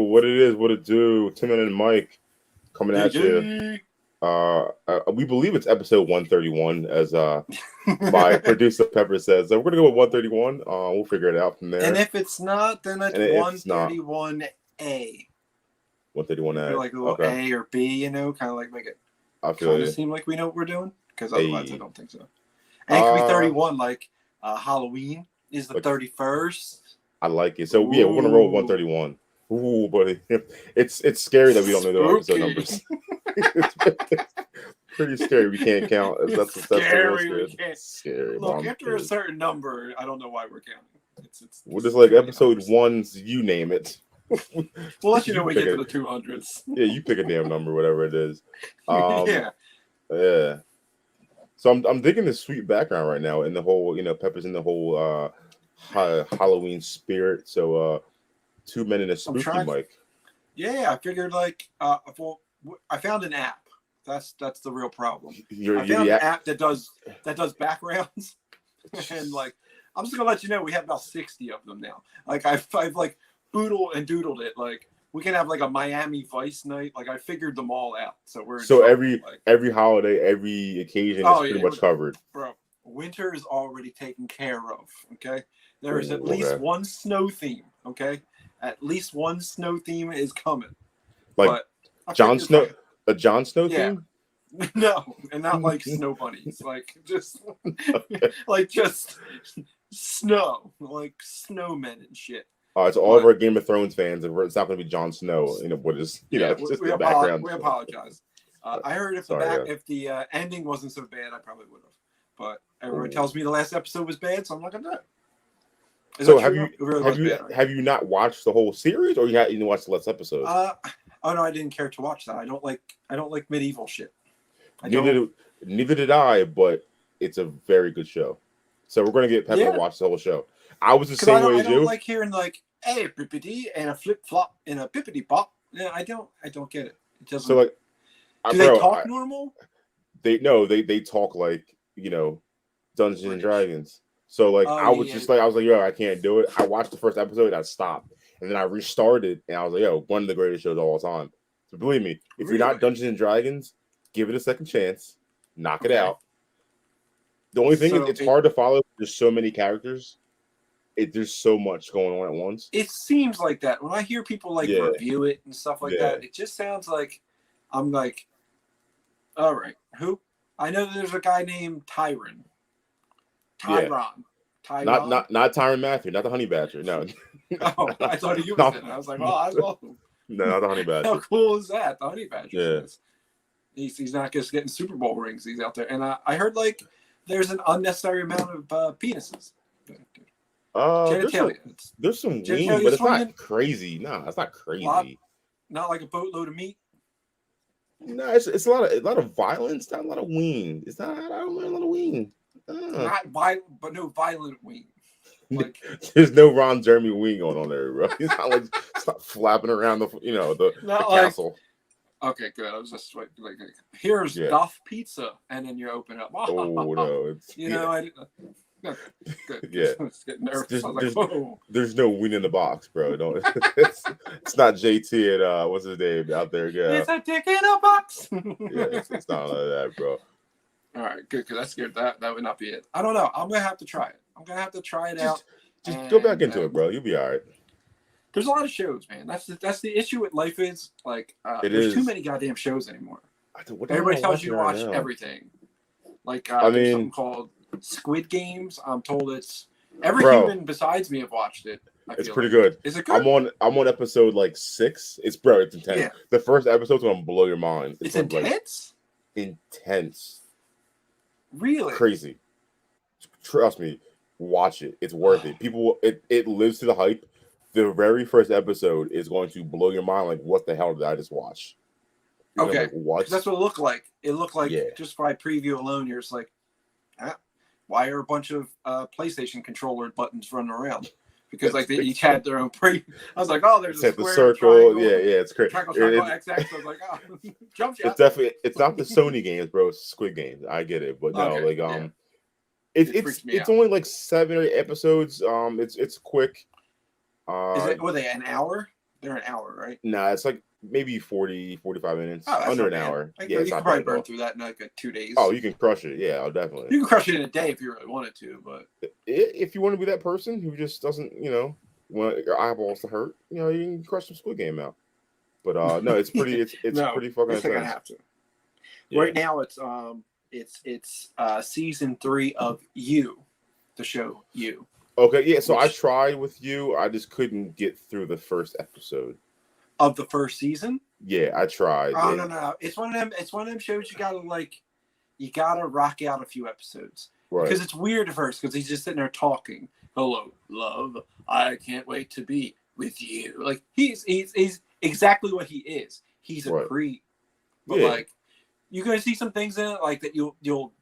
what it is, what it do. Tim and Mike coming at you. Yay. We believe it's episode 131, as my producer Pepper says. So we're gonna go with 131. We'll figure it out from there. And if it's not, then it's And if it's not- 131A. 131A. Like a little Okay. A or B, kind of like make it I feel kind you. of seem like we know what we're doing. Because otherwise, Hey. I don't think so. And it could be Uh, 31, like Halloween is the Like- 31st. I like it. So yeah, we're gonna roll with 131. Ooh, buddy. It's scary that we don't know the episode Spooky. numbers. It's pretty scary. We can't count. That's the Scary, most we good. can't. Scary. Look, Mom, after a kids. certain number, I don't know why we're counting. It's We're just like scary episode numbers. one's you name it. We'll let you know when we pick get to it. the 200s. Yeah, you pick a damn number, whatever it is. Yeah. Yeah. So I'm digging the sweet background right now, and the whole Pepper's in the whole Halloween spirit. So 2 men in a spooky trying- mic. Yeah, I figured well, I found an app. That's the real problem. You're I found the an app that does backgrounds, and like I'm just gonna let you know we have about 60 of them now. Like I've like boodled and doodled it. Like we can have like a Miami Vice night. Like I figured them all out. So we're in So trouble. every holiday, every occasion is Oh, pretty yeah, much covered. Bro, winter is already taken care of. Okay, there is at Ooh, least okay. one snow theme. Okay, at least one snow theme is coming. Like But I Jon figured, Snow, a Jon Snow Yeah. theme. No, and not like snow bunnies. Like just like just snow, like snowmen and shit. It's all of But- our Game of Thrones fans. And it's not going to be Jon Snow. What is it's just the background. We apologize. I heard if Sorry, if the ending wasn't so bad, I probably would have. But everyone Ooh. tells me the last episode was bad, so I'm not gonna do it. Is So that have true? you It really have was you bad, right? have you not watched the whole series, or you watched the last episode? Oh no, I didn't care to watch that. I don't like medieval shit. Neither did I, but it's a very good show. So we're gonna get Pepper Yeah. to watch the whole show. I was the 'Cause same way I as don't you. like hearing like hey bippity and a flip flop and a bippity pop. Yeah, I don't get it. It doesn't. So like, do they talk normal? They talk like Dungeons and British. Dragons. So like Oh, I was yeah. just like I was like, yo, I can't do it. I watched the first episode and I stopped. And then I restarted and I was like, yo, one of the greatest shows of all time. So believe me, if you're not Really? Dungeons and Dragons, give it a second chance. Knock it Okay. out. The only thing So is it's hard to follow. There's so many characters. There's so much going on at once. It seems like that when I hear people like Yeah. review it and stuff like Yeah. that. It just sounds like I'm like, all right, who? I know there's a guy named Tyron. Tyron. Not Tyron Matthew, not the Honey Badger. No. Oh, I thought you No. was in it. I was like, well, I love him. No, not the Honey Badger. How cool is that? The Honey Badger. Yeah. He's not just getting Super Bowl rings. He's out there, and I heard like there's an unnecessary amount of penises. Genitalia. It's There's some Genitalia wing, but it's swinging? not crazy. No, it's not crazy. Lot- not like a boatload of meat. No, it's a lot of violence, not a lot of wing. It's not. I don't want a lot of wing. Not violent, but no violent wing. Like There's no Ron Jeremy wing on there, bro. He's not like it's not flapping around the Not like- castle. okay, good. I was just like here's Yeah. Duff Pizza, and then you open up. Oh no, it's I didn't. No, good. Yeah. I was getting nervous. There's- I was like, whoa. there's no wing in the box, bro. Don't. It's not JT and what's his name out there? Yeah, It's a dick in a box. it's not like that, bro. All right, good. Because that's good. That would not be it. I don't know. I'm gonna have to try it. I'm gonna have to try it out. Just go back And, into it, bro. You'll be all right. There's a lot of shows, man. That's the issue with life is like It there's is. too many goddamn shows anymore. What am I Everybody tells you to watch watching right now? everything. Like I there's mean- something called Squid Games. I'm told it's every Bro. human besides me have watched it. I It's feel pretty like. good. Is it good? I'm on episode like 6. It's intense. Yeah. The first episode's gonna blow your mind. It's like, intense. intense, Really? crazy. Trust me, watch it. It's worth it. It lives to the hype. The very first episode is going to blow your mind. Like, what the hell did I just watch? You're gonna be Okay. like, what? 'Cause that's what it looked like. It looked like Yeah. just by preview alone, you're just like, why are a bunch of PlayStation controller buttons running around? Because like they each had their own pre. I was like, oh, there's a Set the square, circle. triangle, Yeah, it's crazy. triangle, It- circle, it- XX. I was like, oh, jump shot. it's definitely it's not the Sony games, bro. It's Squid Games. I get it, but no, Okay, like yeah. it's It freaks me it's out. only like 7 or 8 episodes. It's quick. Is it? Were they an hour? They're an hour, right? Nah, it's like maybe 40, 45 minutes, Oh, that's under not an bad. hour. Like, Yeah, you it's can not probably bad at all. burn through that in like 2 days. Oh, you can crush it. Yeah, definitely. You can crush it in a day if you really wanted to, but If you want to be that person who just doesn't, want your eyeballs to hurt, you can crush some Squid Game out. But no, it's pretty. It's no, pretty fucking I think I intense. have to. Yeah. Right now, it's season 3 of You, the show You. Okay, yeah. So I tried with you. I just couldn't get through the first episode of the first season. Yeah, I tried. Oh no! It's one of them. It's one of them shows you gotta rock out a few episodes because it's weird at first because he's just sitting there talking. Hello, love. I can't wait to be with you. Like he's exactly what he is. He's a creep, but like you're gonna see some things in it like that you'll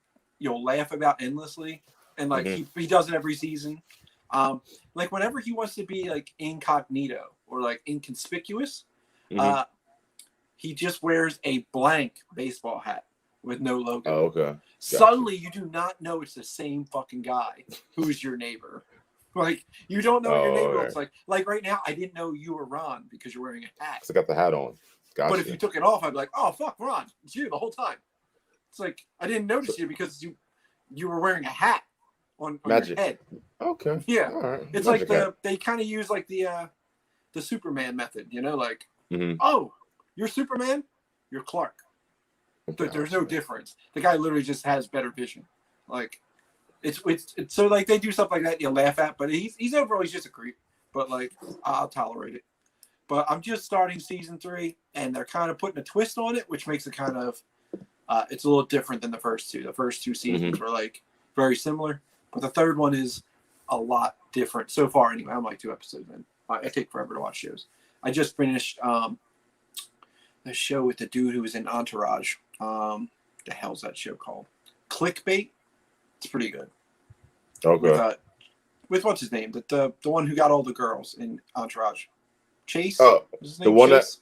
laugh about endlessly, and like he does it every season. Like whenever he wants to be like incognito or like inconspicuous, he just wears a blank baseball hat with no logo. Oh, okay. Gotcha. Suddenly, you do not know it's the same fucking guy who's your neighbor. Like you don't know what your neighbor looks like. Like right now, I didn't know you were Ron because you're wearing a hat. I got the hat on. Gotcha. But if you took it off, I'd be like, "Oh fuck, Ron, it's you the whole time." It's like I didn't notice you because you were wearing a hat on your head. Okay. Yeah. All right. It's Magic like they kind of use like the Superman method, like, oh, you're Superman, you're Clark. There's no difference. The guy literally just has better vision. Like, it's so like they do stuff like that you laugh at, but he's overall he's just a creep. But like I'll tolerate it. But I'm just starting season 3, and they're kind of putting a twist on it, which makes it kind of it's a little different than the first two. The first 2 seasons were like very similar, but the third one is a lot different so far. Anyway, I'm like 2 episodes in. I take forever to watch shows. I just finished the show with the dude who was in Entourage. The hell's that show called? Clickbait. It's pretty good. Okay. With what's his name? The one who got all the girls in Entourage. Chase. Oh, the one Chase?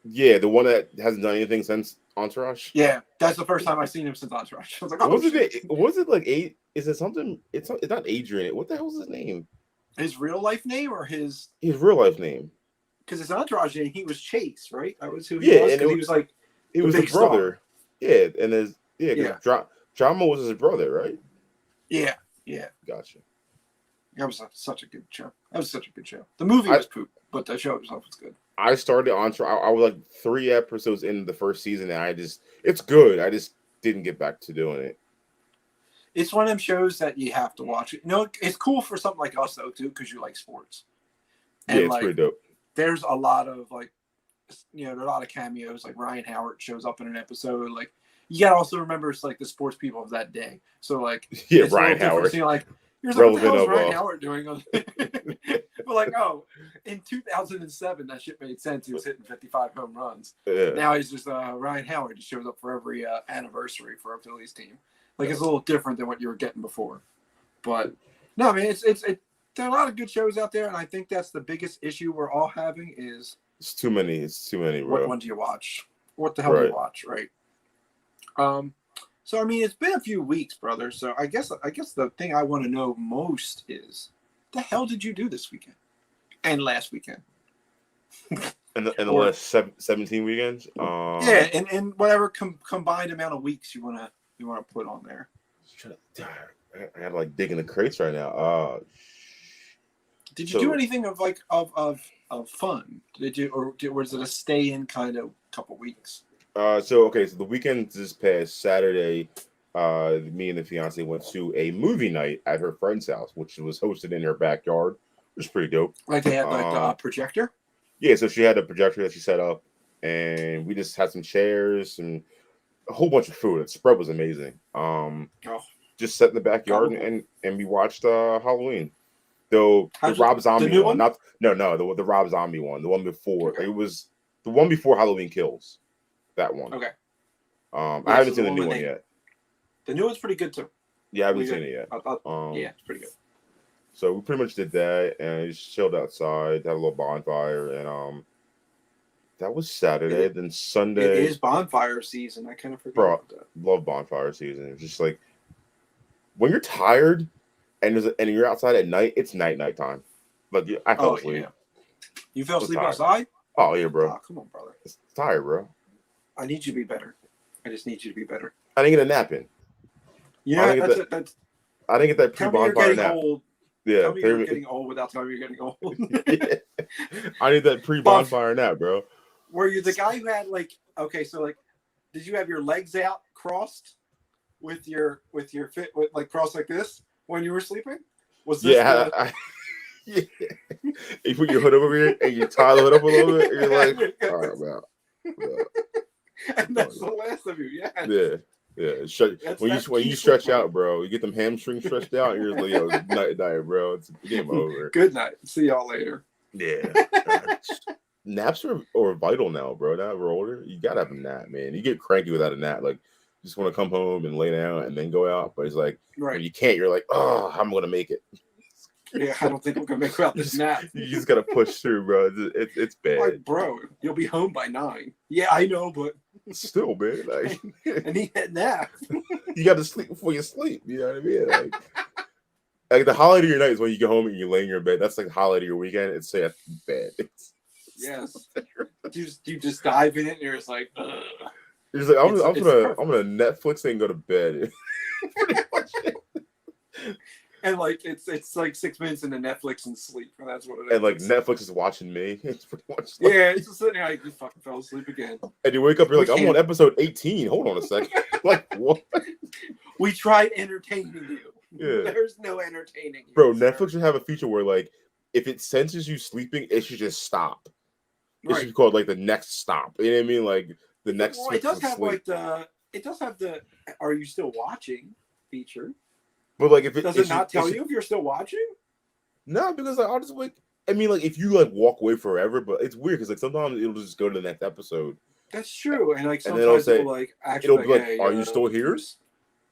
the one that hasn't done anything since Entourage. Yeah, that's the first time I've seen him since Entourage. I was like, oh, was it like Is it something? It's not Adrian. What the hell's his name? His real life name or his real life name? Because his Entourage name, he was Chase, right? That was who he was. And he was like, he was the brother. Star. Yeah, and his Drama was his brother, right? Yeah. Gotcha. That was such a good show. The movie was poop, but the show itself was good. I started Entourage. I was like 3 episodes in the first season, and it's good. I just didn't get back to doing it. It's one of them shows that you have to watch it. It's cool for something like us though too, because you like sports. And it's pretty dope. There's a lot of there are a lot of cameos. Like Ryan Howard shows up in an episode. Like you gotta also remember it's like the sports people of that day. So like Ryan Howard. You're like, what the hell is Ryan Howard doing on but like, in 2007 that shit made sense. He was hitting 55 home runs. Yeah. Now he's just Ryan Howard just shows up for every anniversary for a Phillies team. Like it's a little different than what you were getting before. But no, I mean there are a lot of good shows out there, and I think that's the biggest issue we're all having is it's too many, bro. What one do you watch? What the hell do you watch, right? So I mean, it's been a few weeks, brother. So I guess the thing I want to know most is, the hell did you do this weekend and last weekend? In the last 17 weekends. Yeah, and whatever combined amount of weeks you wanna put on there. I gotta dig in the crates right now. Did you do anything of fun? Did you, or was it a stay in kind of couple weeks? So the weekend this past Saturday, me and the fiance went to a movie night at her friend's house, which was hosted in her backyard. It was pretty dope. Like they had a projector? Yeah, so she had a projector that she set up, and we just had some chairs and a whole bunch of food. The spread was amazing. Just sat in the backyard and we watched Halloween. Though the Rob Zombie one, the Rob Zombie one, the one before. Okay. It was the one before Halloween Kills. That one. Okay. I haven't seen the new one yet. The new one's pretty good too. Yeah, I haven't seen it yet. Yeah, it's pretty good. So we pretty much did that and just chilled outside, had a little bonfire, and that was Saturday. Then Sunday. It is bonfire season. I kind of forgot about that. Love bonfire season. It's just like when you're tired and you're outside at night, it's night time. Like I fell asleep. You fell asleep tired. outside? Oh yeah, bro. Oh, come on, brother. It's tired, bro. I need you to be better. I just need you to be better. I didn't get a nap in. Yeah, I didn't get that tell me you're pre-bonfire getting nap. old. Yeah, Tell me you're getting old without telling me you're getting old. yeah. I need that pre-bonfire nap, bro. Were you the guy who had like, okay, so like, did you have your legs out crossed with your fit with like crossed like this when you were sleeping? Was this yeah. You put your hood over here and you tie the hood up a little bit. And you're like, all right, man. And that's the last of you, yeah. Yeah. Yeah, when you stretch out, bro, you get them hamstrings stretched out, and you're like, yo, night, bro. It's game over. Good night. See y'all later. Yeah. Naps are vital now, bro. Now we're older, you gotta have a nap, man. You get cranky without a nap. Like, you just want to come home and lay down and then go out. But it's like, when you can't, you're like, oh, I'm gonna make it. Yeah, I don't think we're gonna make it out this nap. You just gotta push through, bro. It's bad. Like, bro, you'll be home by 9. Yeah, I know, but still, man. Like, I need that nap. You got to sleep before you sleep. You know what I mean? Like the highlight of your night is when you get home and you lay in your bed. That's like the highlight of your weekend. It's bed. Yes. You just dive in it and you're just like, ugh. You're just like, I'm gonna Netflix and go to bed. Pretty much it. And like it's like 6 minutes into Netflix and sleep. And that's what it is. And like Netflix is watching me. It's pretty much like, yeah, it's just sitting there like, you fucking fell asleep again. And you wake up, you're like, I'm on episode 18. Hold on a second. Like, what? We tried entertaining you. Yeah. There's no entertaining you. Bro, Netflix should have a feature where like if it senses you sleeping, it should just stop. It should be called like the next stop. You know what I mean? Like the next. Well, it does have sleep. It does have the "Are you still watching?" feature. But like, if it does it not tell you if you're still watching? No, because like I'll just like. I mean, like if you like walk away forever, but it's weird because like sometimes it'll just go to the next episode. That's true, and like sometimes it'll like actually it'll be like, hey, "Are you still here?"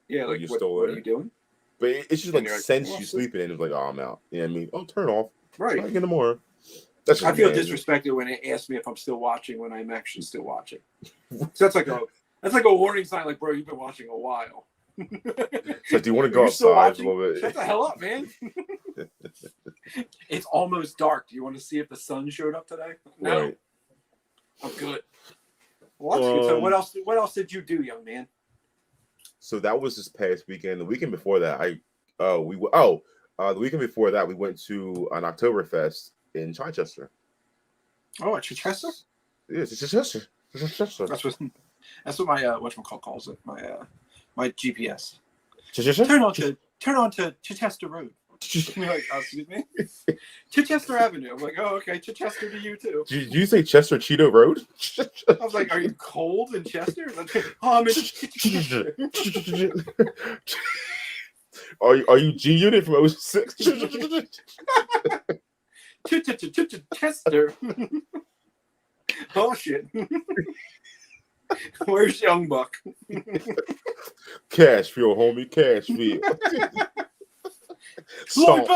Yeah, like you what are you doing? But it's just like sense you sleeping and it's like, oh, I'm out. You know what I mean? Oh, turn off. Right. In the morning. I feel disrespected when they ask me if I'm still watching when I'm actually still watching. So that's like a warning sign. Like, bro, you've been watching a while. So do you want to go outside a little bit? Shut the hell up, man. It's almost dark. Do you want to see if the sun showed up today? No. Right. I'm good. Well, that's good. So what else did you do, young man? So that was this past weekend. The weekend before that, the weekend before that, we went to an Oktoberfest in Chichester. Oh, at Chichester? Yes, it's Chichester. That's what my whatchamacallit calls it. My GPS. Chichester? Turn on to Chichester Road. Like, excuse me? Chichester Avenue. I'm like, oh, okay, Chichester to you too. Did you say Chester Cheeto Road? I was like, are you cold in Chester? Like, oh, I'm in Chester. Are you G Unit from 06? Chester. Oh shit. Where's Young Buck? Cashville, homie, Cashville. Stomp.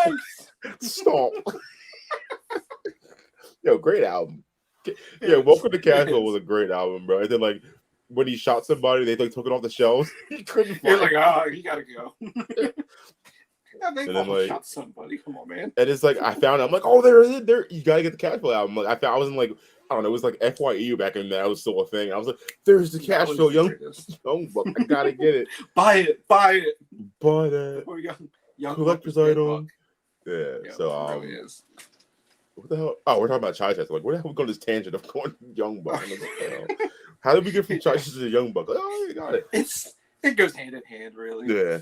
Yo, great album. Yeah, Welcome to Cashville was a great album, bro. And then like when he shot somebody, they like took it off the shelves. He couldn't find it. Like, oh, you gotta go. They shot somebody. Come on, man. And it's like I found it. I'm like, oh, there. You gotta get the Cashville album. Like I was in like I don't know. It was like FYE back in there. That was still a thing. I was like, there's the Cashville Young Buck. I gotta get it. Buy it. Buy that. Young collector's item. Yeah. So really is. What the hell? Oh, we're talking about Chichester. Like, where the hell we go on this tangent of going Young Buck? How did we get from Chichester to Young Buck? Like, oh, you got it. It goes hand in hand, really. Yeah.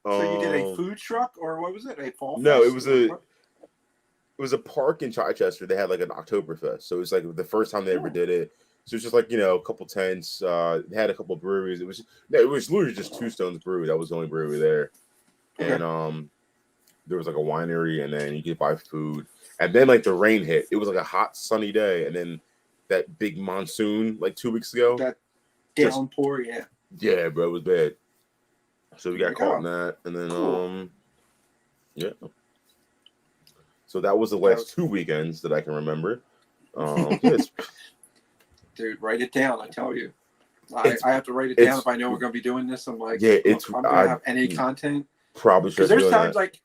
So you did a food truck, or what was it? A fall? No, it was a park in Chichester. They had like an Oktoberfest, so it was like the first time they ever did it. So it was just like a couple tents. They had a couple of breweries. It was literally just Two Stones Brewery. That was the only brewery there, okay. And there was like a winery, and then you could buy food. And then like the rain hit. It was like a hot sunny day, and then that big monsoon like 2 weeks ago. That downpour, yeah. Yeah, bro, it was bad. So we got caught in that, and then yeah. So that was the last 2 weekends that I can remember. Dude, write it down. I tell you, I have to write it down if I know we're going to be doing this. I'm like, yeah, I'm going to have any content. Probably should. Because there's times like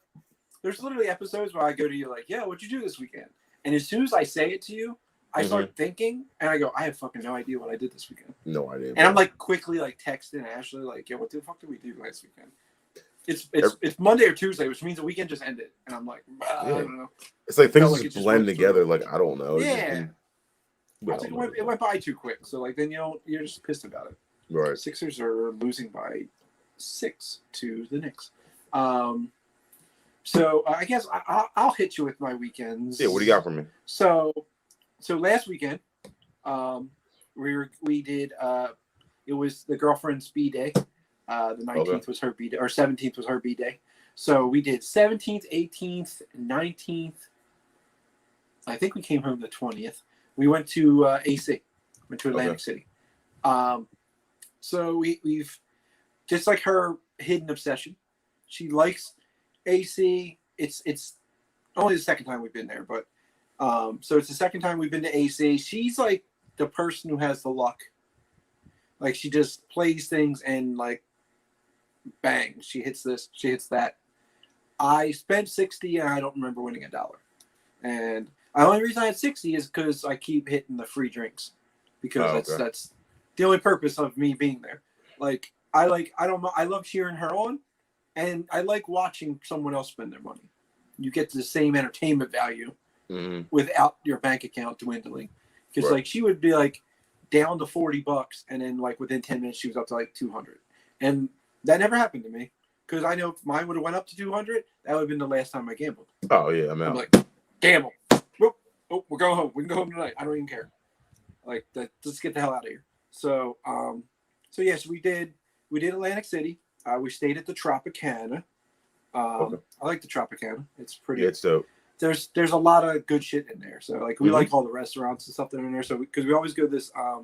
there's literally episodes where I go to you like, yeah, what'd you do this weekend? And as soon as I say it to you, I start thinking, and I go, I have fucking no idea what I did this weekend. No idea. And I'm like quickly like texting Ashley, like, yeah, what the fuck did we do last weekend? It's Monday or Tuesday, which means the weekend just ended, and I'm like, I don't know. It's like things just blend together. Like I don't know. Yeah. It went by too quick, so like then you're just pissed about it. Right. Sixers are losing by 6 to the Knicks. So I guess I'll hit you with my weekends. Yeah, what do you got for me? So last weekend, we did. It was the girlfriend's B day. The 19th was her B day, or 17th was her B day. So we did 17th, 18th, 19th. I think we came home the 20th. We went to AC. Went to Atlantic City. So we've just like her hidden obsession. She likes AC. It's only the second time we've been there, but so it's the second time we've been to AC. She's like the person who has the luck. Like she just plays things and like bang, she hits this, she hits that. I spent $60 and I don't remember winning $1. And the only reason I had $60 is because I keep hitting the free drinks because that's the only purpose of me being there. Like I love cheering her on, and I like watching someone else spend their money. You get the same entertainment value without your bank account dwindling. Because like she would be like down to $40, and then like within 10 minutes she was up to like 200, and that never happened to me. Because I know if mine would have went up to 200, that would have been the last time I gambled. Oh yeah, I'm like, gamble. Oh, we're going home. We can go home tonight. I don't even care. Like that. Let's get the hell out of here. So, yes, we did Atlantic City. We stayed at the Tropicana. I like the Tropicana. It's pretty. Yeah, it's dope. There's a lot of good shit in there. So like we like all the restaurants and stuff that are in there. So because we always go to this, I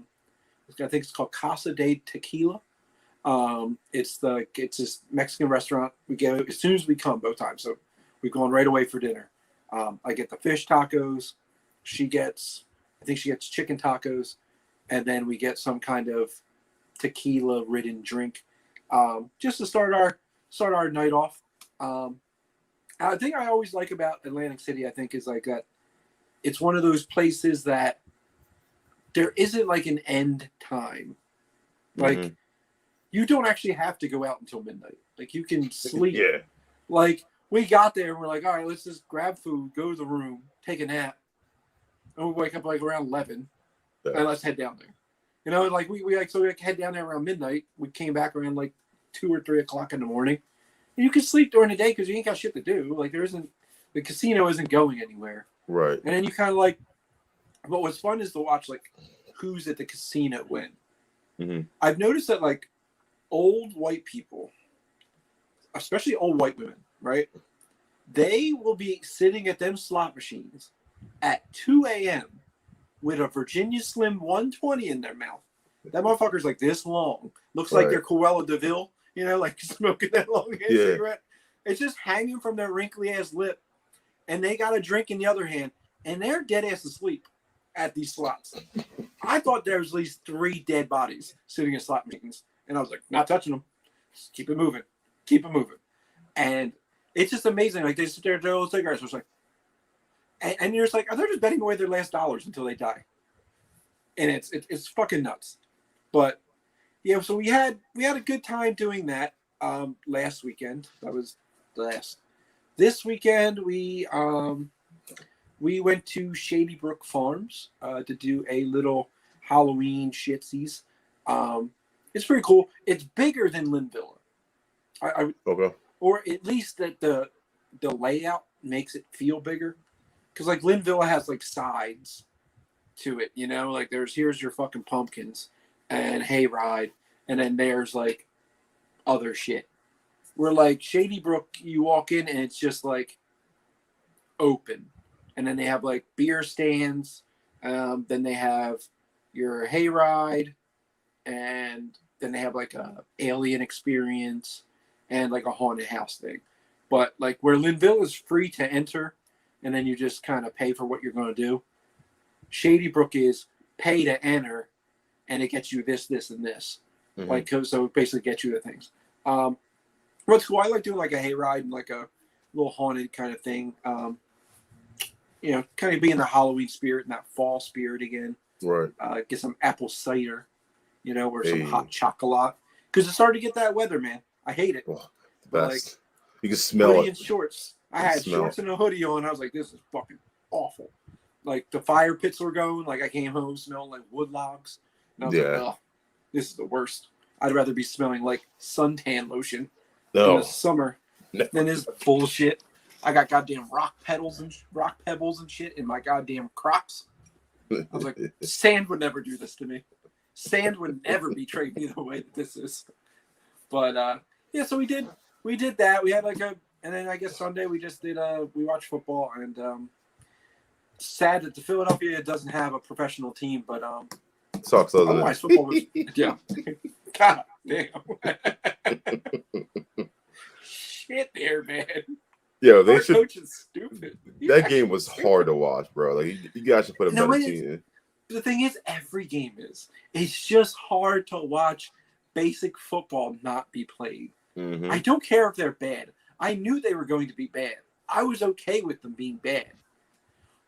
think it's called Casa de Tequila. It's this Mexican restaurant. We get it as soon as we come both times. So we're going right away for dinner. I get the fish tacos. I think she gets chicken tacos, and then we get some kind of tequila-ridden drink, just to start our night off. I think I always like about Atlantic City, I think, is like that. It's one of those places that there isn't like an end time. Like you don't actually have to go out until midnight. Like you can sleep. Yeah. Like we got there and we're like, all right, let's just grab food, go to the room, take a nap, and we wake up like around 11, and let's head down there. You know, like we head down there around midnight. We came back around like 2 or 3 o'clock in the morning. And you can sleep during the day because you ain't got shit to do. Like the casino isn't going anywhere. Right. And then you kind of like, but what's fun is to watch like who's at the casino when. I've noticed that like old white people, especially old white women, right? They will be sitting at them slot machines at 2 a.m. with a Virginia Slim 120 in their mouth. That motherfucker's like this long. Looks like they're Cruella de Vil, you know, like smoking that long cigarette. It's just hanging from their wrinkly ass lip. And they got a drink in the other hand. And they're dead ass asleep at these slots. I thought there was at least 3 dead bodies sitting in slot machines. And I was like, not touching them. Just keep it moving. Keep it moving. And it's just amazing. Like they sit there with their little cigarettes. It's like, and you're just like, they're just betting away their last dollars until they die. And it's fucking nuts. But yeah, so we had a good time doing that last weekend. That was last. This weekend we went to Shady Brook Farms to do a little Halloween shitsies. It's pretty cool. It's bigger than Lynn Villa. Or at least that the layout makes it feel bigger. Because like Lynn Villa has like sides to it, you know, like here's your fucking pumpkins and hayride, and then there's like other shit. Where like Shady Brook, you walk in and it's just like open, and then they have like beer stands, then they have your hayride, and then they have like a alien experience and like a haunted house thing. But like where Linville is free to enter, and then you just kind of pay for what you're going to do. Shady Brook is pay to enter, and it gets you this, this, and this. Like so, it basically gets you the things. What's cool? I like doing like a hayride and like a little haunted kind of thing. kind of be in the Halloween spirit and that fall spirit again. Right. Get some apple cider, or some Hey. hot chocolate. Because it's starting to get that weather, man. I hate it. Oh, the But, best. You can smell hoodie it. and shorts. I had Smell. shorts and a hoodie on. I was like, this is fucking awful. Like, the fire pits were going. Like, I came home smelling like wood logs. And I was like, oh, this is the worst. I'd rather be smelling like suntan lotion in the summer than this bullshit. I got goddamn rock pebbles and shit in my goddamn Crocs. I was like, sand would never do this to me. Sand would never betray me the way that this is. But yeah, so we did that. We had and then I guess Sunday we just did we watched football, and sad that the Philadelphia doesn't have a professional team, but sucks, doesn't otherwise football was yeah. God damn. Shit there, man. Yeah, they should. Coach is stupid. That game was hard to watch, bro. Like you guys should put a better team in. The thing is, every game is. It's just hard to watch basic football not be played. Mm-hmm. I don't care if they're bad. I knew they were going to be bad. I was okay with them being bad.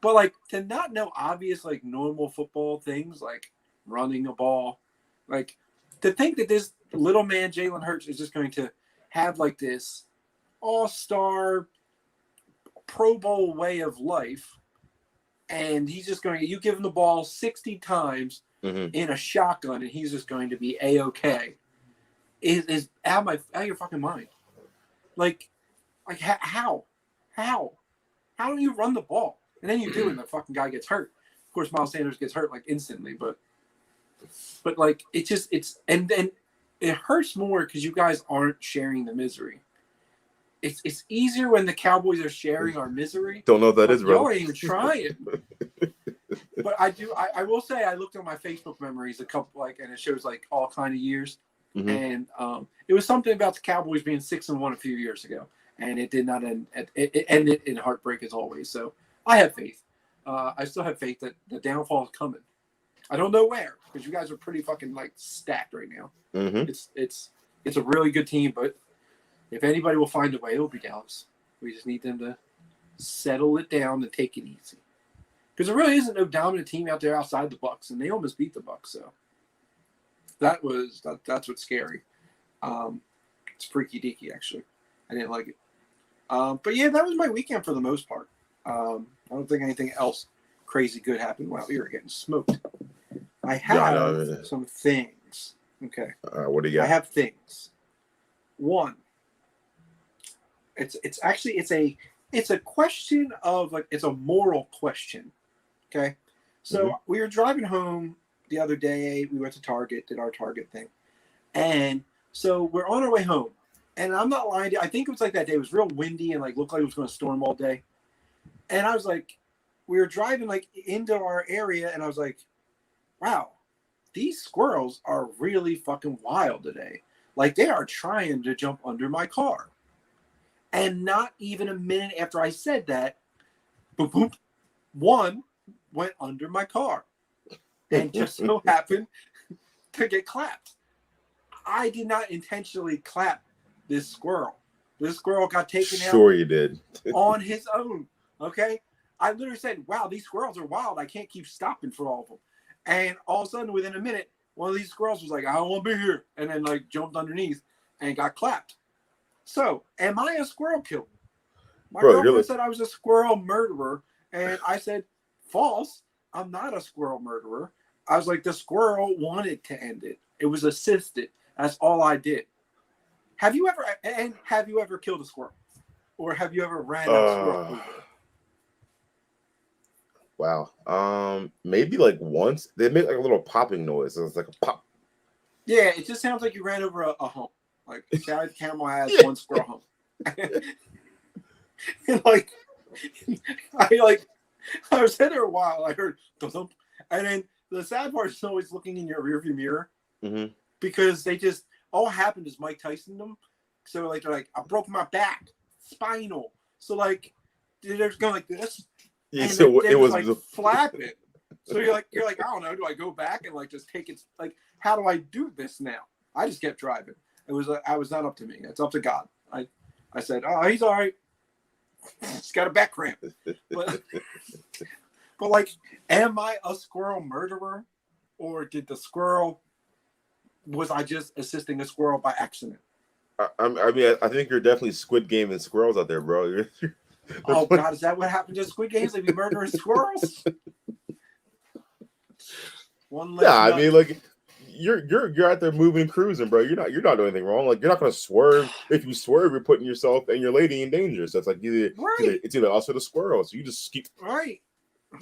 But like to not know obvious like normal football things like running a ball, like to think that this little man Jalen Hurts is just going to have like this all-star Pro Bowl way of life, and he's just going to you give him the ball 60 times in a shotgun, and he's just going to be A-okay. Is out of your fucking mind. Like how do you run the ball? And then you do, and the fucking guy gets hurt. Of course, Miles Sanders gets hurt like instantly, but like and it hurts more because you guys aren't sharing the misery. It's easier when the Cowboys are sharing our misery. Don't know what that is, bro. Y'all ain't even trying. But I will say I looked at my Facebook memories and it shows like all kind of years. Mm-hmm. And it was something about the Cowboys being 6-1 a few years ago, and it did not end. It ended in heartbreak as always. So I have faith. I still have faith that the downfall is coming. I don't know where, because you guys are pretty fucking like stacked right now. Mm-hmm. It's a really good team, but if anybody will find a way, it'll be Dallas. We just need them to settle it down and take it easy, because there really isn't no dominant team out there outside the Bucs, and they almost beat the Bucs. So that's what's scary. It's freaky deaky, actually. I didn't like it. But yeah, that was my weekend for the most part. I don't think anything else crazy good happened. Wow, we were getting smoked. I have some things. Okay. What do you got? I have things. One. It's a question of like it's a moral question. Okay. So we were driving home the other day. We went to Target, did our Target thing, and so we're on our way home. And I'm not lying to you, I think it was like that day. It was real windy and like looked like it was going to storm all day. And I was like, we were driving like into our area, and I was like, wow, these squirrels are really fucking wild today. Like they are trying to jump under my car. And not even a minute after I said that, boom, boom, one went under my car and just so happened to get clapped. I did not intentionally clap this squirrel. This squirrel got taken out. Sure you did. On his own. Okay? I literally said, wow, these squirrels are wild. I can't keep stopping for all of them. And all of a sudden, within a minute, one of these squirrels was like, I don't want to be here. And then like jumped underneath and got clapped. So, am I a squirrel killer? My girlfriend said I was a squirrel murderer. And I said, false. I'm not a squirrel murderer. I was like, the squirrel wanted to end it. It was assisted. That's all I did. Have you ever killed a squirrel? Or have you ever ran a squirrel over? Wow. Maybe like once. They make like a little popping noise. It's like a pop. Yeah, it just sounds like you ran over a hump. Like Sally the camel has one squirrel hump. And like I was in there a while. I heard thump, and then the sad part is always looking in your rearview mirror because they just all happened is Mike Tyson them. So like they're like, I broke my back, spinal. So like they're just going like this. Yeah, so it was like flapping. So you're like, I don't know. Do I go back and like just take it? Like, how do I do this now? I just kept driving. I was not up to me. It's up to God. I said, oh, he's all right. She's got a back cramp. But like, am I a squirrel murderer, or was I just assisting a squirrel by accident? I mean, I think you're definitely Squid Game and squirrels out there, bro. Oh God, is that what happened to Squid Games? They be murdering squirrels? One less. Yeah, I mean, like you're out there moving, cruising, bro. You're not doing anything wrong. Like you're not gonna swerve. If you swerve, you're putting yourself and your lady in danger. So it's like it's either us or the squirrel. So you just keep right.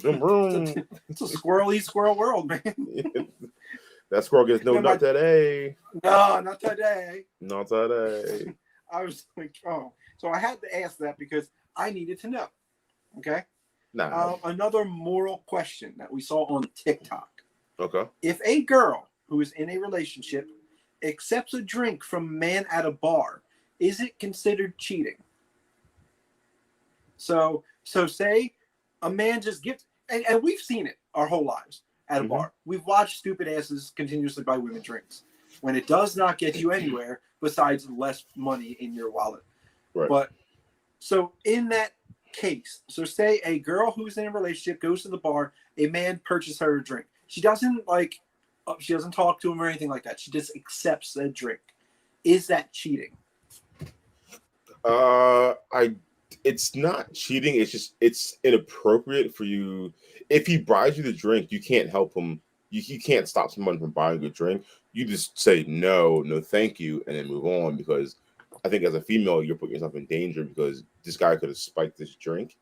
It's a squirrel eat squirrel world, man. That squirrel gets no nut today. No, not today. Not today. I was like, oh, so I had to ask that because I needed to know. Okay. Nah. Another moral question that we saw on TikTok. Okay. If a girl who is in a relationship accepts a drink from a man at a bar, is it considered cheating? So say a man just gives, and we've seen it our whole lives at a bar. We've watched stupid asses continuously buy women drinks when it does not get you anywhere besides less money in your wallet. Right. But so in that case, so say a girl who's in a relationship goes to the bar, a man purchases her a drink. She doesn't talk to him or anything like that. She just accepts the drink. Is that cheating? It's not cheating. It's inappropriate for you. If he buys you the drink, you can't help him. You can't stop someone from buying a drink. You just say no, thank you, and then move on. Because I think as a female, you're putting yourself in danger because this guy could have spiked this drink.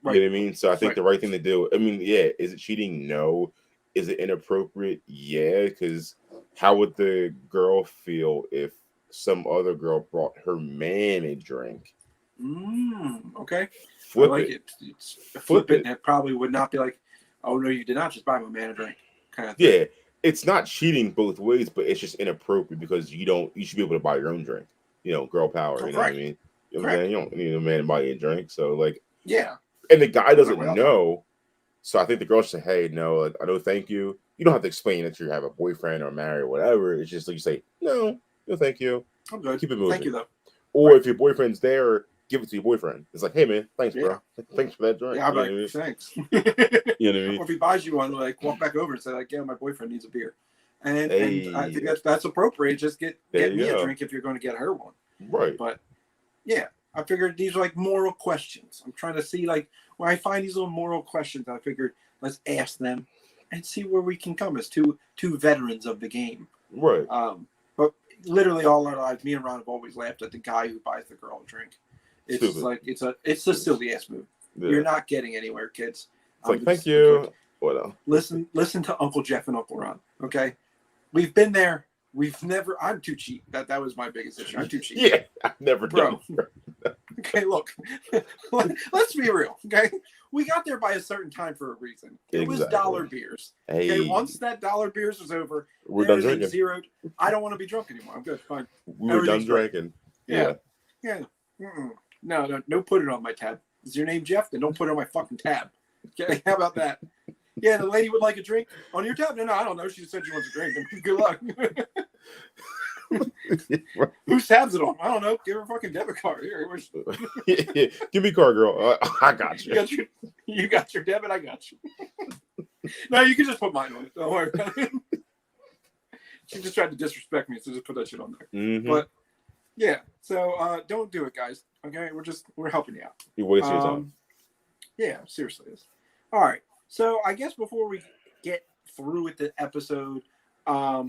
Right. You know what I mean? So I think the right thing to do. I mean, yeah, is it cheating? No. Is it inappropriate? Yeah, because how would the girl feel if some other girl brought her man a drink? Okay. Flip I like it. Flip it. And it probably would not be like, oh, no, you did not just buy my man a drink. Kind of thing. Yeah. It's not cheating both ways, but it's just inappropriate because you should be able to buy your own drink. You know, girl power. You know what I mean? You know what I'm saying? You don't need a man to buy you a drink. So, like, yeah. And the guy doesn't know. So I think the girl should say, hey, no, like, I know, thank you. You don't have to explain that you have a boyfriend or married or whatever. It's just like you say, no, thank you. I'm good. Keep it moving. Thank you, though. Or if your boyfriend's there, give it to your boyfriend. It's like, hey, man, thanks, bro. Thanks for that drink. Yeah, I'm like, thanks. You know what I mean? Or if he buys you one, like, walk back over and say, like, yeah, my boyfriend needs a beer. And I think that's appropriate. Just get me a drink if you're going to get her one. Right. But, yeah, I figured these are, like, moral questions. I'm trying to see, like, when I find these little moral questions, I figured let's ask them and see where we can come as two veterans of the game. Right. But literally all our lives, me and Ron have always laughed at the guy who buys the girl a drink. It's just like it's a silly ass move. Yeah. You're not getting anywhere, kids. It's like, thank you. What else? Listen to Uncle Jeff and Uncle Ron. Okay, we've been there. I'm too cheap. That was my biggest issue. I'm too cheap. Yeah, I've never done it. Okay, look. Let's be real. Okay, we got there by a certain time for a reason. It was dollar beers. Hey. Okay, once that dollar beers was over, we're done drinking. Zeroed. I don't want to be drunk anymore. I'm good. Fine. We were done drinking. Yeah. No, put it on my tab. Is your name Jeff? Then don't put it on my fucking tab. Okay, how about that? Yeah, the lady would like a drink on your tab. No, I don't know. She just said she wants a drink. Good luck. Whose tab's it on? I don't know. Give her a fucking debit card. Here, give me a card, girl. I got you. You got your debit. I got you. No, you can just put mine on it. Don't worry about it. She just tried to disrespect me, so just put that shit on there. Mm-hmm. But yeah, so don't do it, guys. Okay, we're helping you out. You're wasting your time. Yeah, seriously. All right. So I guess before we get through with the episode, I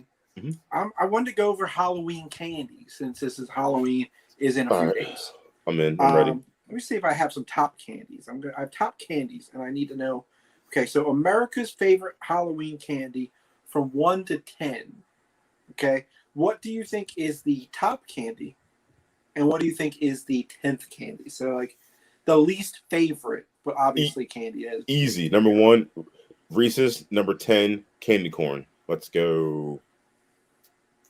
wanted to go over Halloween candy since this is Halloween is in a few days. I'm ready. Let me see if I have some top candies. I have top candies, and I need to know. Okay, so America's favorite Halloween candy from 1 to 10. Okay, what do you think is the top candy, and what do you think is the 10th candy? So like the least favorite, but obviously candy is easy. Number 1, Reese's. Number 10, candy corn. Let's go.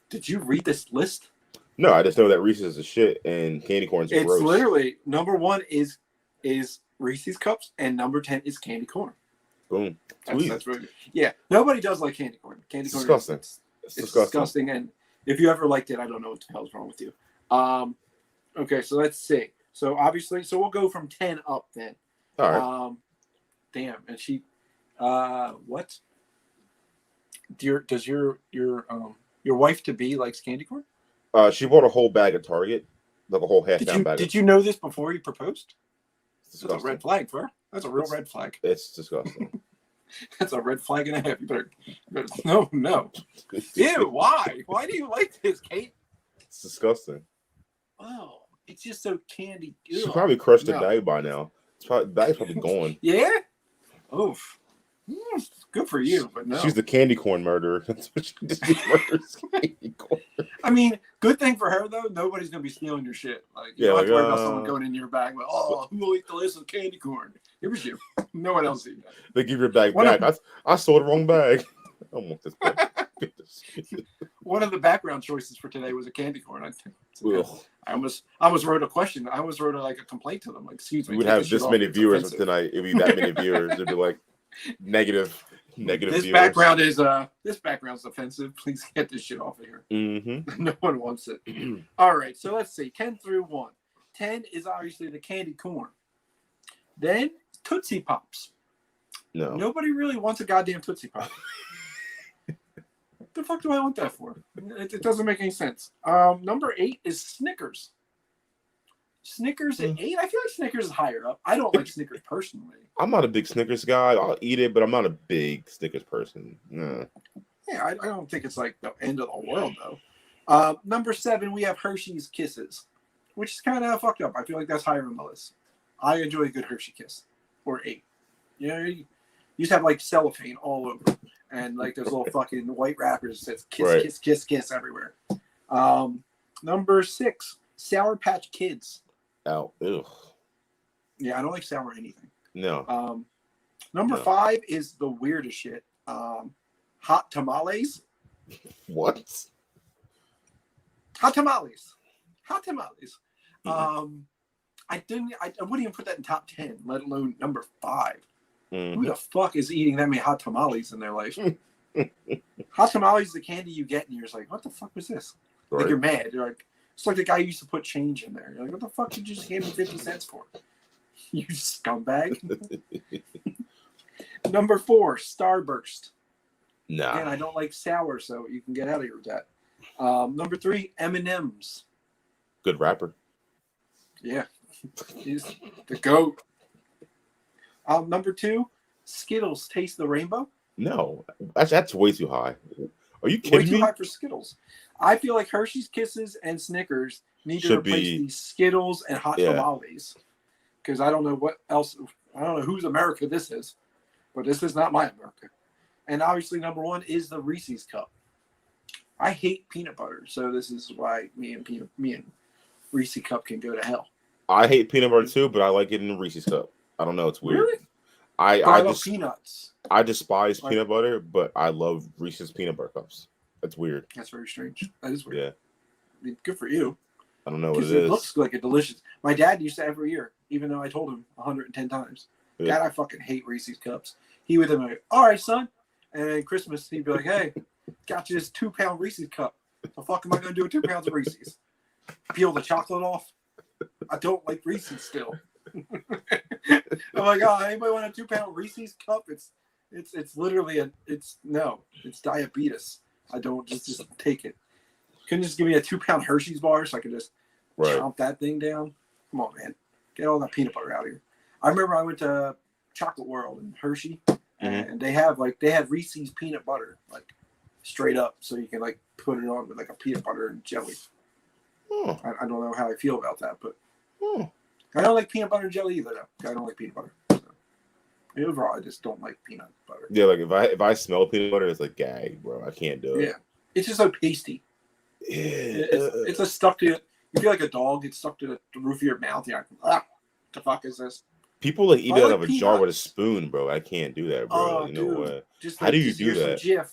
Did you read this list? No, I just know that Reese's is shit and candy corn's gross. It's literally number 1 is Reese's Cups and number 10 is candy corn. Boom. That's really good. Yeah. Nobody does like candy corn. Candy corn disgusting. It's disgusting. And if you ever liked it, I don't know what the hell's wrong with you. Okay, so let's see. So obviously, we'll go from 10 up then. All right. Damn, and she, what? Does your wife to be likes candy corn? She bought a whole bag at Target, like a whole half-pound bag. Did you know this before you proposed? It's That's a red flag for her. That's a real red flag. It's disgusting. That's a red flag and a half. You better no. Ew, why? Why do you like this, Kate? It's disgusting. Oh, it's just so candy. She probably crushed the bag by now. The bag's probably gone. Yeah? Oof. Good for you, but no. She's the candy corn murderer. That's what she did. She murders candy corn. I mean, good thing for her though. Nobody's gonna be stealing your shit. Like you don't have to worry about someone going in your bag. Like, oh, who will eat the list of candy corn? It was you. No one else did that. They give your bag back. I saw the wrong bag. I don't want this bag. One of the background choices for today was a candy corn. I almost wrote a question. I almost wrote a complaint to them. Like, excuse me. We would have this many viewers tonight. It'd be that many viewers. It'd be like negative. This viewers. This background's offensive. Please get this shit off of here. Mm-hmm. No one wants it. All right, so let's see. 10 through 1. 10 is obviously the candy corn. Then Tootsie Pops. No. Nobody really wants a goddamn Tootsie Pop. What the fuck do I want that for? It doesn't make any sense. Number 8 is Snickers. Snickers at 8? I feel like Snickers is higher up. I don't like Snickers personally. I'm not a big Snickers guy. I'll eat it, but I'm not a big Snickers person. Nah. Yeah, I don't think it's like the end of the world, though. Number 7, we have Hershey's Kisses, which is kind of fucked up. I feel like that's higher on the list. I enjoy a good Hershey Kiss. Or 8. You know, you just have like cellophane all over. And like those little fucking white wrappers that says kiss, right. kiss, kiss, kiss everywhere. Number 6, Sour Patch Kids. Ow. Ugh. Yeah, I don't like sour anything. No. Number 5 is the weirdest shit. Hot tamales. What? Hot tamales. Mm-hmm. I wouldn't even put that in top 10, let alone number 5. Mm-hmm. Who the fuck is eating that many hot tamales in their life? Hot tamales is the candy you get, and you're just like, what the fuck was this? Right. Like, you're mad. You're like, it's like the guy who used to put change in there. You're like, what the fuck did you just give me 50 cents for? You scumbag. Number 4, Starburst. Nah. Again, I don't like sour, so you can get out of here with that. Number 3, M&M's. Good rapper. Yeah. He's the GOAT. Number 2, Skittles Taste the Rainbow. No, that's way too high. Are you Way kidding too me? high for Skittles. I feel like Hershey's Kisses and Snickers need to replace these Skittles and hot tamales. Because I don't know what else. I don't know whose America this is, but this is not my America. And obviously, number 1 is the Reese's Cup. I hate peanut butter, so this is why me and Reese's Cup can go to hell. I hate peanut butter too, but I like it in the Reese's Cup. I don't know. It's weird. Really? I love peanuts. I despise peanut butter, but I love Reese's peanut butter cups. That's weird. That's very strange. That is weird. Yeah. I mean, good for you. I don't know what it It is. looks like a delicious. My dad used to every year, even though I told him 110 times. Yeah. Dad, I fucking hate Reese's Cups. He would be like, all right, son. And then Christmas, he'd be like, hey, got you this 2-pound Reese's Cup. The fuck am I going to do with 2 pounds of Reese's? Peel the chocolate off? I don't like Reese's still. I'm like, oh, anybody want a 2-pound Reese's Cup? It's literally it's diabetes. I don't just take it. Couldn't just give me a 2-pound Hershey's bar so I could just chomp that thing down? Come on, man. Get all that peanut butter out of here. I remember I went to Chocolate World in Hershey, and they had Reese's peanut butter, like straight up, so you can like put it on with like a peanut butter and jelly. Oh. I don't know how I feel about that, but I don't like peanut butter and jelly either, though. I don't like peanut butter. So. Overall, I just don't like peanut butter. Yeah, like if I smell peanut butter, it's like gag, bro. I can't do it. Yeah, it's just so pasty. Yeah, it's a stuck to it. You feel like a dog gets stuck to the roof of your mouth. You're like, what the fuck is this? People like eat it out of a peanuts. jar with a spoon, bro. I can't do that, bro. Oh, you know dude. what? Just How do you do that? Jif.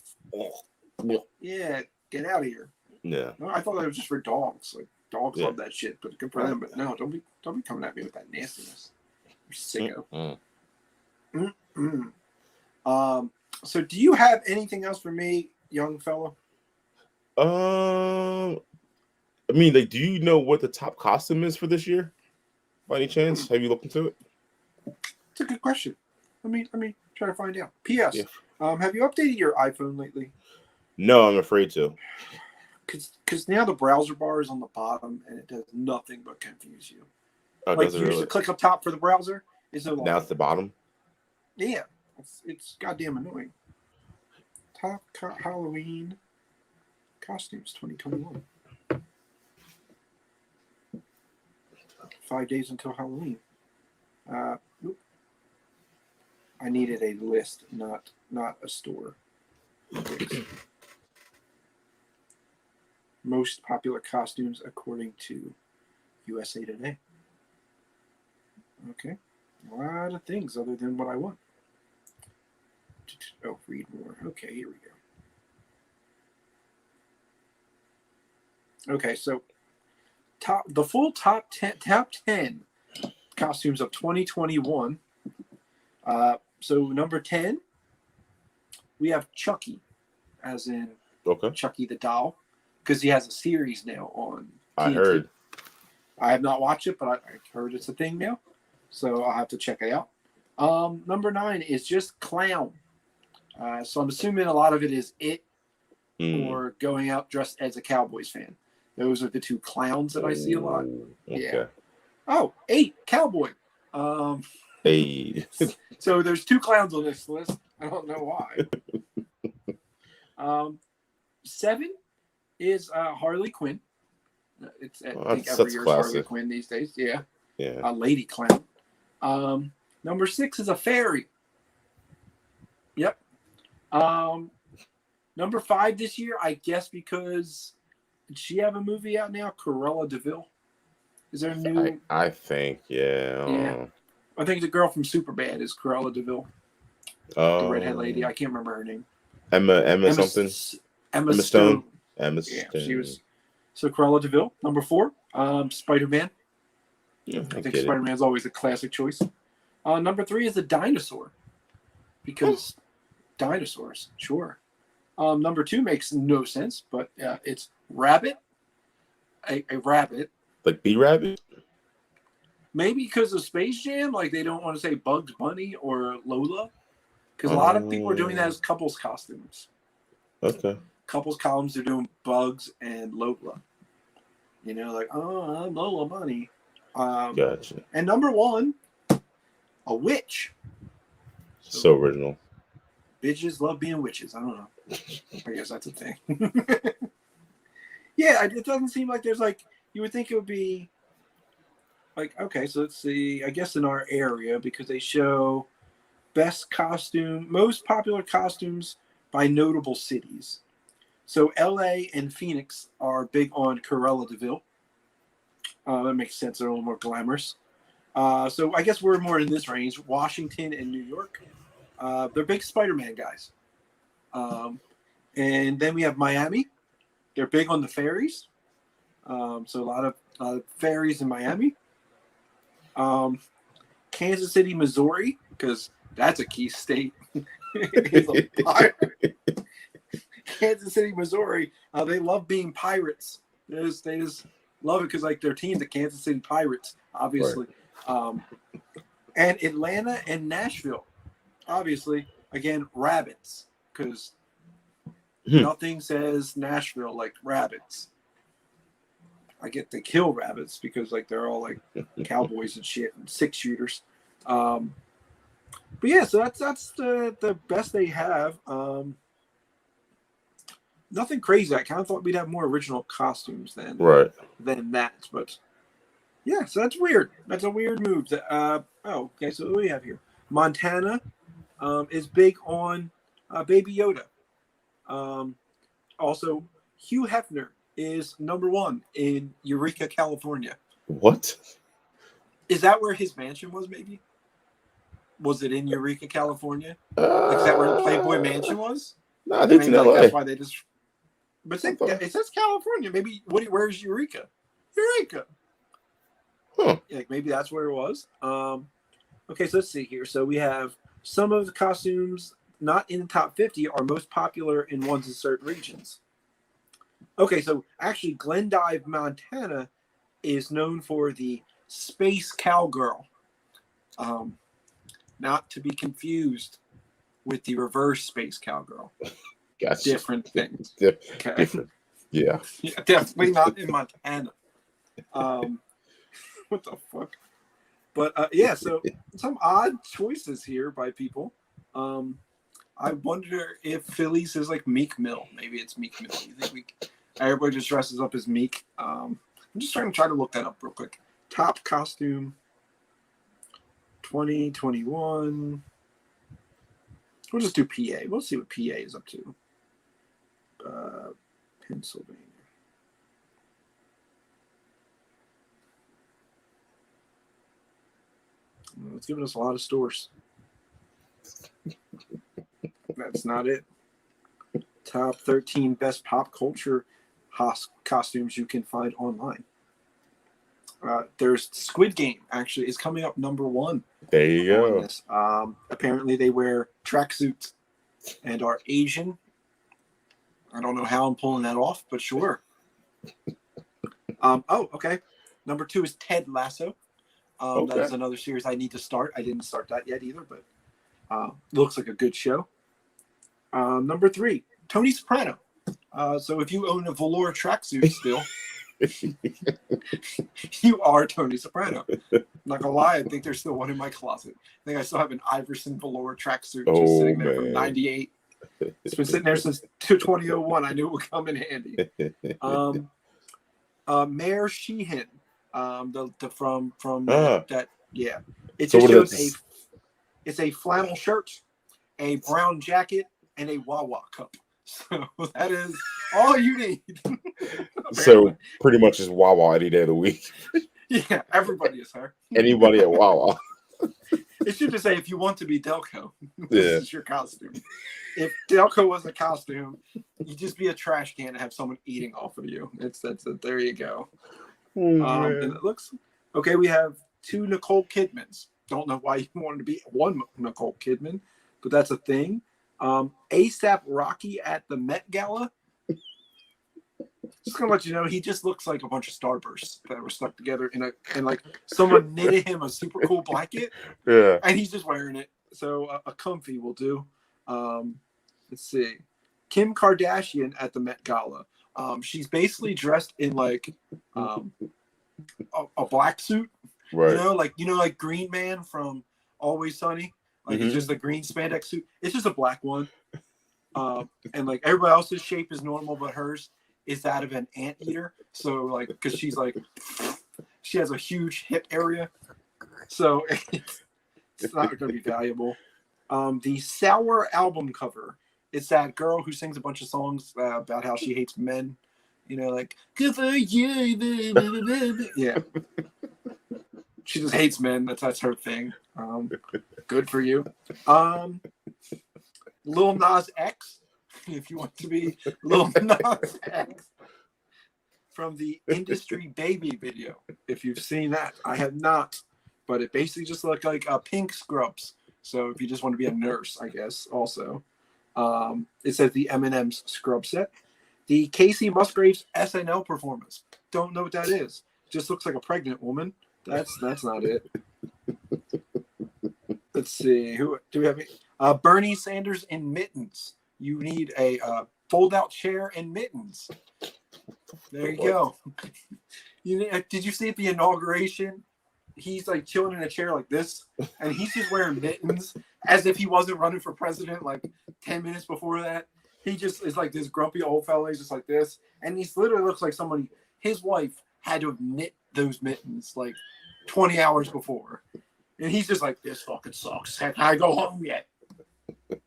Yeah, get out of here. Yeah. No, I thought that was just for dogs. Like dogs love that shit, but good for them. But no, don't be coming at me with that nastiness. You're sicko. So do you have anything else for me, young fella? I mean, like, do you know what the top costume is for this year? by any chance? Have you looked into it? It's a good question. Let me try to find out. P.S. Yeah. Have you updated your iPhone lately? No, I'm afraid to. Because now the browser bar is on the bottom and it does nothing but confuse you. Oh, Like does it you used really? to click up top for the browser. It's no longer. Now it's the bottom. Yeah, it's goddamn annoying. Top Halloween costumes 2021. 5 days until Halloween. Oop. I needed a list, not a store. Most popular costumes according to USA Today. Okay. A lot of things other than what I want. Oh, read more. Okay, here we go. Okay, so the full top 10 costumes of 2021. So number 10, we have Chucky, as in Chucky the doll, because he has a series now on TNT. I heard. I have not watched it, but I heard it's a thing now, so I'll have to check it out. Number 9 is just clown. So I'm assuming a lot of it is it or going out dressed as a Cowboys fan. Those are the 2 clowns that I see a lot. Okay. Yeah. Oh, 8, cowboy. Hey. So there's 2 clowns on this list. I don't know why. 7 is Harley Quinn. It's I think every year's Harley Quinn these days. Yeah. Yeah. A lady clown. Number 6 is a fairy. Yep. Number 5 this year, I guess, because did she have a movie out now? Cruella de Vil. Is there a new? I think, yeah. Yeah. I think the girl from Superbad is Cruella de Vil. The redhead lady. I can't remember her name. Emma something. Emma Stone. Emma Yeah, Stone. she was. So Cruella de Vil. Number 4, Spider-Man. Yeah, I think Spider-Man's always a classic choice. Number 3 is a dinosaur. Because dinosaurs, sure. Number 2 makes no sense, but it's rabbit. A rabbit. Like B-Rabbit? Maybe because of Space Jam, like they don't want to say Bugs Bunny or Lola. Because a lot of people are doing that as couples costumes. Okay. Couples columns are doing Bugs and Lola. You know, like, oh, I'm Lola Bunny. Gotcha. And number 1, a witch. So original. Bitches love being witches. I don't know. I guess that's a thing. Yeah, it doesn't seem like there's like, you would think it would be like, okay, so let's see, I guess in our area, because they show most popular costumes by notable cities. So LA and Phoenix are big on Cruella de Vil. That makes sense. They're a little more glamorous. So I guess we're more in this range. Washington and New York. They're big Spider-Man guys. And then we have Miami. They're big on the ferries. So a lot of ferries in Miami. Kansas City, Missouri, because that's a key state. Kansas City, Missouri. They love being pirates. They just love it because like their team's the Kansas City Pirates, obviously. Right. And Atlanta and Nashville, obviously. Again, rabbits, because nothing says Nashville like rabbits. I get to kill rabbits because like they're all like cowboys and shit and 6-shooters. But yeah, so that's the best they have. Nothing crazy. I kind of thought we'd have more original costumes than that, but yeah. So that's weird. That's a weird move. Okay. So what do we have here? Montana is big on Baby Yoda. Also, Hugh Hefner is number 1 in Eureka, California. What? Is that where his mansion was? Maybe. Was it in Eureka, California? Is that where the Playboy Mansion was? No, I think it's in LA. That's why they just. But it says California. Maybe where's Eureka? Eureka. Huh. Like maybe that's where it was. Okay, so let's see here. So we have some of the costumes not in the top 50 are most popular in ones in certain regions. Okay, so actually Glendive, Montana is known for the Space Cowgirl. Not to be confused with the reverse Space Cowgirl. Gotcha. Different things. Okay. Different. Yeah. Yeah, definitely not in Montana. What the fuck? But yeah, so some odd choices here by people. I wonder if Phillies is like Meek Mill. Maybe it's Meek Mill. You think everybody just dresses up as Meek? I'm just trying to look that up real quick. Top costume 2021. We'll just do PA. We'll see what PA is up to. Pennsylvania. It's giving us a lot of stores. That's not it. Top 13 best pop culture costumes you can find online. There's Squid Game, actually, is coming up number 1. There you go. Apparently, they wear tracksuits and are Asian. I don't know how I'm pulling that off, but sure. Okay. Number 2 is Ted Lasso. Okay. That is another series I need to start. I didn't start that yet either, but looks like a good show. Number 3, Tony Soprano. So if you own a velour tracksuit still, you are Tony Soprano. I'm not gonna lie, I think there's still one in my closet. I think I still have an Iverson velour tracksuit just sitting there from '98. It's been sitting there since 2001. I knew it would come in handy. Mayor Sheehan, from that, yeah. It just shows it's a flannel shirt, a brown jacket, and a Wawa cup. So that is all you need. So pretty much just Wawa any day of the week. Yeah, everybody is her. Anybody at Wawa. It should just say, if you want to be Delco, this is your costume. If Delco was a costume, you'd just be a trash can and have someone eating off of you. That's it. There you go. And it looks okay. We have 2 Nicole Kidmans. Don't know why you wanted to be one Nicole Kidman, but that's a thing. ASAP Rocky at the Met Gala. Just gonna let you know, he just looks like a bunch of starbursts that were stuck together and like someone knitted him a super cool blanket. Yeah. And he's just wearing it. So a comfy will do. Let's see. Kim Kardashian at the Met Gala. She's basically dressed in like a black suit. Right. Like Green Man from Always Sunny. Like It's just a green spandex suit. It's just a black one. And like everybody else's shape is normal, but hers is that of an anteater. So like, because she has a huge hip area. So it's not going to be valuable. The Sour album cover. It's that girl who sings a bunch of songs about how she hates men. Like, good for you. Yeah. She just hates men. That's her thing. Good for you. Lil Nas X, if you want to be Lil Nas X, from the Industry Baby video. If you've seen that, I have not, but it basically just looked like pink scrubs. So if you just want to be a nurse, I guess. Also, it says the M&M's scrub set. The Casey Musgraves SNL performance. Don't know what that is. Just looks like a pregnant woman. That's not it. Let's see. Who do we have? Bernie Sanders in mittens. You need a fold-out chair and mittens. There you go. Did you see at the inauguration? He's like chilling in a chair like this, and he's just wearing mittens as if he wasn't running for president like 10 minutes before that. He just is like this grumpy old fella. He's just like this, and he literally looks like somebody. His wife had to have knit those mittens like 20 hours before. And he's just like, this fucking sucks. Can I go home yet?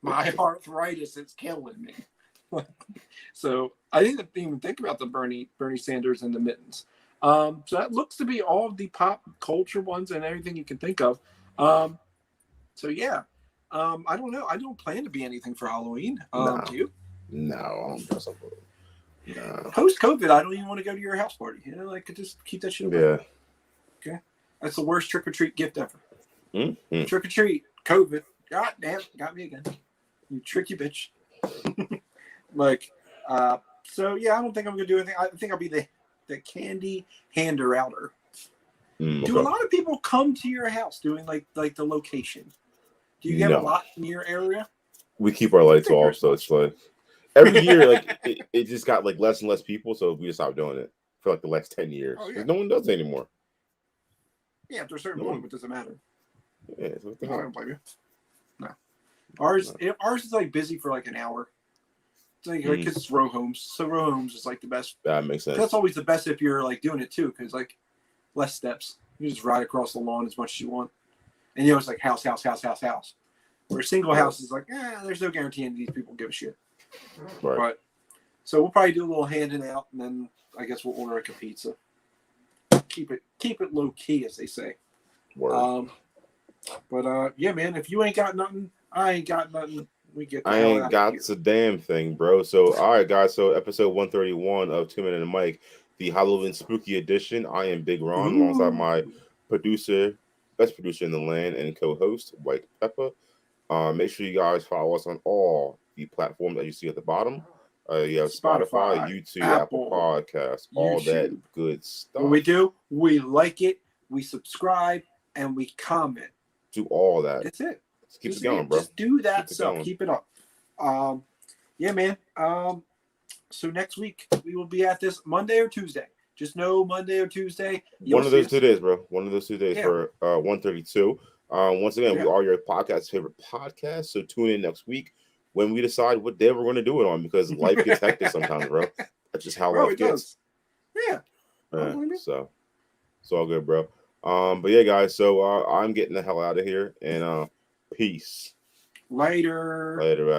My arthritis is killing me. So I didn't even think about the Bernie Sanders and the mittens. So that looks to be all of the pop culture ones and everything you can think of. So yeah, I don't know. I don't plan to be anything for Halloween. No. Do you? No, I don't dress up. No. Post-COVID, I don't even want to go to your house party. Just keep that shit away. Yeah. Okay. That's the worst trick-or-treat gift ever. Mm-hmm. Trick-or-treat, COVID. God damn, got me again. You tricky bitch. So yeah, I don't think I'm gonna do anything. I think I'll be the candy hander outer. Do a lot of people come to your house doing like the location? Do you get a lot in your area? We keep our lights off, so it's like every year, like it just got like less and less people, so we just stopped doing it for like the last 10 years. Oh, yeah. No one does it anymore. Yeah, after a certain point, it doesn't matter. Yeah, so what the I hell? don't blame you. No, ours is like busy for like an hour. It's like because it's row homes, so row homes is like the best. That makes sense. That's always the best if you're like doing it too, because like less steps. You just ride across the lawn as much as you want, and it's like house. Where a single house is like, there's no guarantee any of these people give a shit. Right. But so we'll probably do a little handing out, and then I guess we'll order like a pizza. Keep it low key, as they say. Word. But yeah, man, if you ain't got nothing, I ain't got nothing. We get. I ain't got a damn thing, bro. So all right, guys. So episode 131 of 2 Minute and Mike, the Halloween Spooky Edition. I am Big Ron, alongside my producer, best producer in the land, and co-host White Pepper. Make sure you guys follow us on all the platforms that you see at the bottom. You have Spotify, YouTube, Apple Podcasts, all that good stuff. What we do, we like it, we subscribe, and we comment. Do all that. That's it. Just keep it going, bro. Just do that stuff. Keep it up. Yeah, man. So next week we will be at this Monday or Tuesday. Just know Monday or Tuesday. One of those 2 days, bro. One of those 2 days for 132. Once again, we are your podcast favorite podcast. So tune in next week when we decide what day we're going to do it on, because life gets hectic sometimes, bro. That's just how life gets. Yeah. So it's all good, bro. But yeah, guys. So I'm getting the hell out of here, and peace. Later. Later,